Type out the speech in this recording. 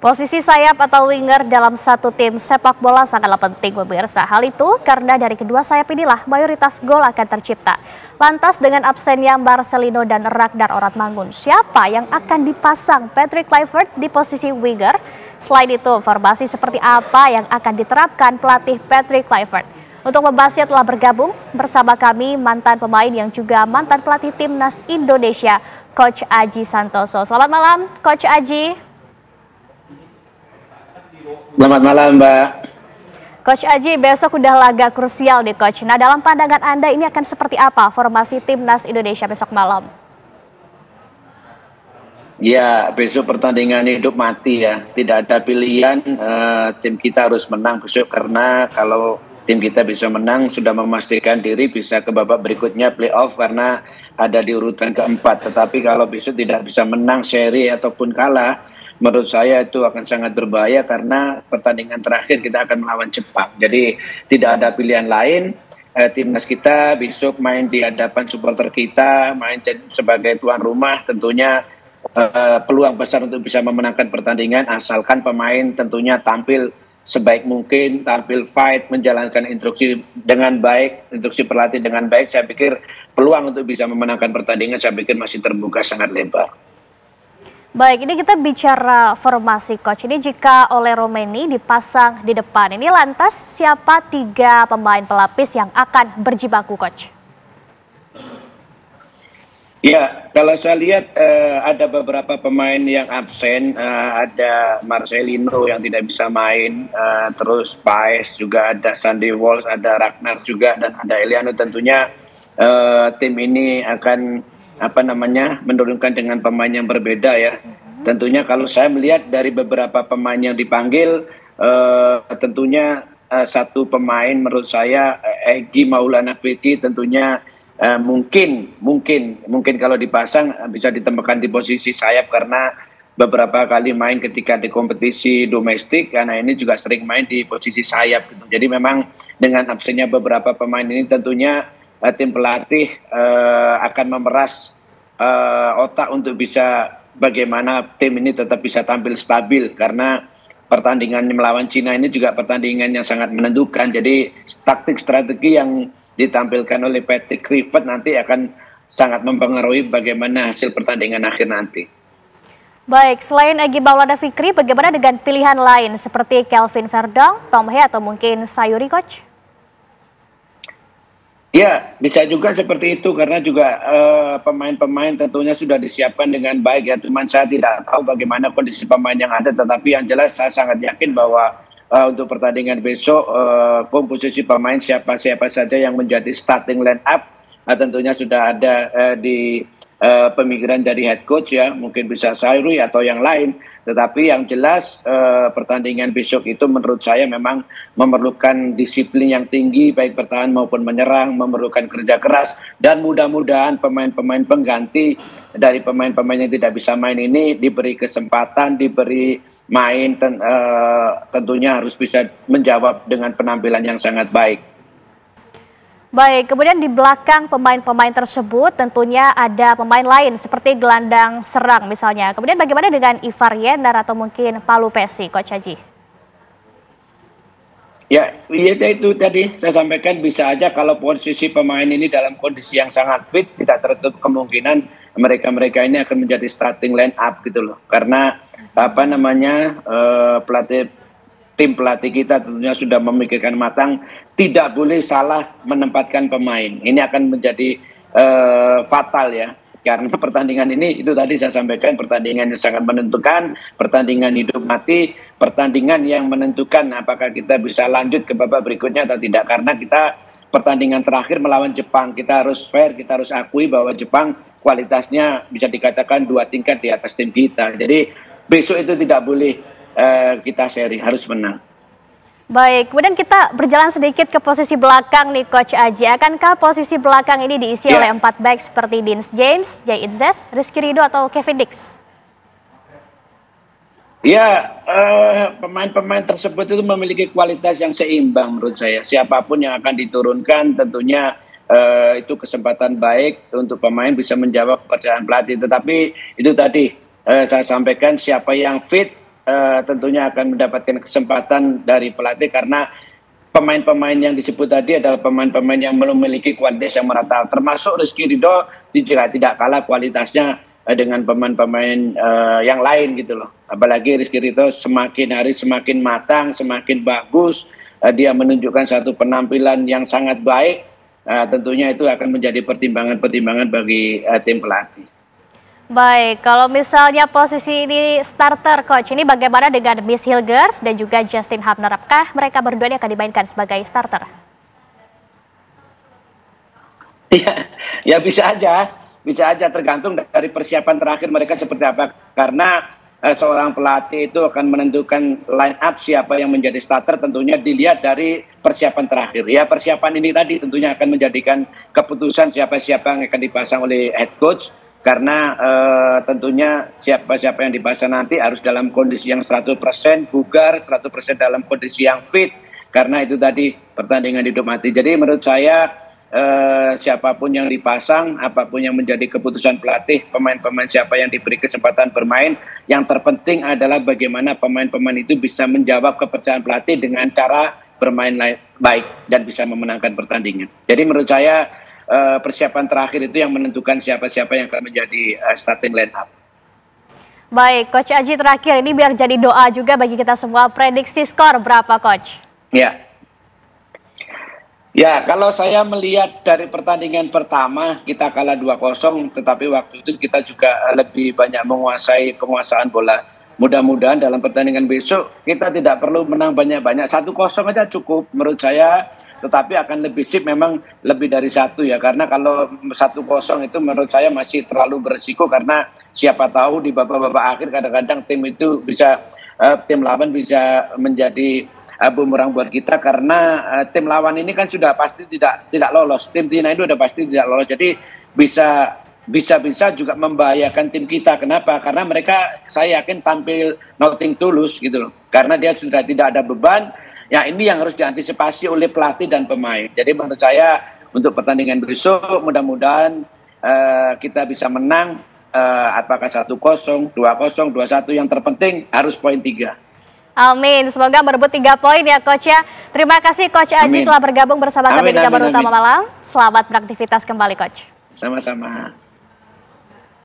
Posisi sayap atau winger dalam satu tim sepak bola sangatlah penting pemirsa. Hal itu karena dari kedua sayap inilah mayoritas gol akan tercipta. Lantas dengan absennya Marcelino dan Ragnar Oratmangun, siapa yang akan dipasang Patrick Kluivert di posisi winger? Selain itu, formasi seperti apa yang akan diterapkan pelatih Patrick Kluivert? Untuk membahasnya telah bergabung bersama kami mantan pemain yang juga mantan pelatih timnas Indonesia, Coach Aji Santoso. Selamat malam, Coach Aji. Selamat malam, Mbak. Coach Aji, besok udah laga krusial nih, Coach. Nah, dalam pandangan Anda ini akan seperti apa formasi timnas Indonesia besok malam? Ya, besok pertandingan hidup mati ya. Tidak ada pilihan, tim kita harus menang besok karena kalau tim kita bisa menang sudah memastikan diri bisa ke babak berikutnya playoff karena ada di urutan keempat. Tetapi kalau besok tidak bisa menang seri ataupun kalah, menurut saya itu akan sangat berbahaya karena pertandingan terakhir kita akan melawan Jepang. Jadi tidak ada pilihan lain. Timnas kita besok main di hadapan supporter kita, main sebagai tuan rumah, tentunya peluang besar untuk bisa memenangkan pertandingan asalkan pemain tentunya tampil sebaik mungkin, tampil fight, menjalankan instruksi dengan baik, instruksi pelatih dengan baik. Saya pikir peluang untuk bisa memenangkan pertandingan saya pikir masih terbuka sangat lebar. Baik, ini kita bicara formasi, Coach. Ini jika oleh Romeni dipasang di depan, ini lantas siapa 3 pemain pelapis yang akan berjibaku, Coach? Ya, kalau saya lihat ada beberapa pemain yang absen, ada Marcelino yang tidak bisa main, terus Paes juga ada, Sandy Walsh, ada Ragnar juga, dan ada Eliano. Tentunya tim ini akan menurunkan dengan pemain yang berbeda ya. Tentunya kalau saya melihat dari beberapa pemain yang dipanggil, tentunya satu pemain menurut saya Egy Maulana Fikri tentunya mungkin kalau dipasang bisa ditempatkan di posisi sayap karena beberapa kali main ketika di kompetisi domestik karena ini juga sering main di posisi sayap gitu. Jadi memang dengan absennya beberapa pemain ini tentunya tim pelatih akan memeras otak untuk bisa bagaimana tim ini tetap bisa tampil stabil karena pertandingan melawan Cina ini juga pertandingan yang sangat menentukan. Jadi taktik strategi yang ditampilkan oleh Patrick Kluivert nanti akan sangat mempengaruhi bagaimana hasil pertandingan akhir nanti. Baik, selain Egy Maulana Fikri, bagaimana dengan pilihan lain seperti Kelvin Verdong, Tom Hea atau mungkin Sayuri, Coach? Ya, bisa juga seperti itu karena juga pemain-pemain tentunya sudah disiapkan dengan baik ya. Cuman saya tidak tahu bagaimana kondisi pemain yang ada, tetapi yang jelas saya sangat yakin bahwa untuk pertandingan besok komposisi pemain siapa saja yang menjadi starting line up tentunya sudah ada di pemikiran dari head coach ya, mungkin bisa Sayuri atau yang lain. Tetapi yang jelas pertandingan besok itu menurut saya memang memerlukan disiplin yang tinggi baik bertahan maupun menyerang, memerlukan kerja keras dan mudah-mudahan pemain-pemain pengganti dari pemain-pemain yang tidak bisa main ini diberi kesempatan, diberi main, tentunya harus bisa menjawab dengan penampilan yang sangat baik. Baik, kemudian di belakang pemain-pemain tersebut tentunya ada pemain lain seperti gelandang serang misalnya. Kemudian bagaimana dengan Ivar Yenar atau mungkin Palu Pessi, Coach Aji? Ya, itu tadi saya sampaikan bisa aja kalau posisi pemain ini dalam kondisi yang sangat fit, tidak tertutup kemungkinan mereka ini akan menjadi starting line up gitu loh. Karena tim pelatih kita tentunya sudah memikirkan matang, tidak boleh salah menempatkan pemain. Ini akan menjadi fatal ya. Karena pertandingan ini itu tadi saya sampaikan pertandingan yang sangat menentukan, pertandingan hidup mati, pertandingan yang menentukan apakah kita bisa lanjut ke babak berikutnya atau tidak. Karena kita pertandingan terakhir melawan Jepang, kita harus fair, kita harus akui bahwa Jepang kualitasnya bisa dikatakan 2 tingkat di atas tim kita. Jadi besok itu tidak boleh kita seri, harus menang. Baik, kemudian kita berjalan sedikit ke posisi belakang nih, Coach Aji. Akankah posisi belakang ini diisi oleh 4 back seperti Dean James, Jay Itzes, Rizky Ridho atau Kevin Dix? Ya, pemain-pemain tersebut itu memiliki kualitas yang seimbang menurut saya. Siapapun yang akan diturunkan tentunya itu kesempatan baik untuk pemain bisa menjawab kepercayaan pelatih. Tetapi itu tadi saya sampaikan siapa yang fit, tentunya akan mendapatkan kesempatan dari pelatih karena pemain-pemain yang disebut tadi adalah pemain-pemain yang memiliki kualitas yang merata. Termasuk Rizky Ridho juga tidak kalah kualitasnya dengan pemain-pemain yang lain gitu loh. Apalagi Rizky Ridho semakin hari semakin matang, semakin bagus. Dia menunjukkan satu penampilan yang sangat baik. Tentunya itu akan menjadi pertimbangan-pertimbangan bagi tim pelatih. Baik, kalau misalnya posisi ini starter, Coach, ini bagaimana dengan Miss Hilgers dan juga Justin Hubner? Apakah mereka berdua ini akan dimainkan sebagai starter? Ya bisa aja tergantung dari persiapan terakhir mereka seperti apa. Karena seorang pelatih itu akan menentukan line up siapa yang menjadi starter tentunya dilihat dari persiapan terakhir. Ya persiapan ini tadi tentunya akan menjadikan keputusan siapa-siapa yang akan dipasang oleh head coach. Karena tentunya siapa-siapa yang dipasang nanti harus dalam kondisi yang 100% bugar, 100% dalam kondisi yang fit. Karena itu tadi pertandingan hidup mati. Jadi menurut saya siapapun yang dipasang, apapun yang menjadi keputusan pelatih, pemain-pemain siapa yang diberi kesempatan bermain, yang terpenting adalah bagaimana pemain-pemain itu bisa menjawab kepercayaan pelatih dengan cara bermain baik dan bisa memenangkan pertandingan. Jadi menurut saya persiapan terakhir itu yang menentukan siapa-siapa yang akan menjadi starting line up. Baik, Coach Aji terakhir ini biar jadi doa juga bagi kita semua, prediksi skor berapa, Coach? Ya, kalau saya melihat dari pertandingan pertama kita kalah 2-0, tetapi waktu itu kita juga lebih banyak menguasai penguasaan bola. Mudah-mudahan dalam pertandingan besok kita tidak perlu menang banyak-banyak, 1-0 aja cukup menurut saya. Tetapi akan lebih sip memang lebih dari 1 ya, karena kalau 1-0 itu menurut saya masih terlalu berisiko karena siapa tahu di babak-babak akhir kadang-kadang tim itu bisa tim lawan bisa menjadi bumerang buat kita karena tim lawan ini kan sudah pasti tidak lolos. Tim Tina itu sudah pasti tidak lolos. Jadi bisa juga membahayakan tim kita. Kenapa? Karena mereka saya yakin tampil nothing tulus gitu loh. Karena dia sudah tidak ada beban. Ya ini yang harus diantisipasi oleh pelatih dan pemain. Jadi menurut saya untuk pertandingan besok mudah-mudahan kita bisa menang. Apakah 1-0, 2-0, 2-1, yang terpenting harus poin 3. Amin, semoga berebut 3 poin ya Coach ya. Terima kasih Coach Aji telah bergabung bersama kami di Kabar Utama Malam. Selamat beraktivitas kembali Coach. Sama-sama.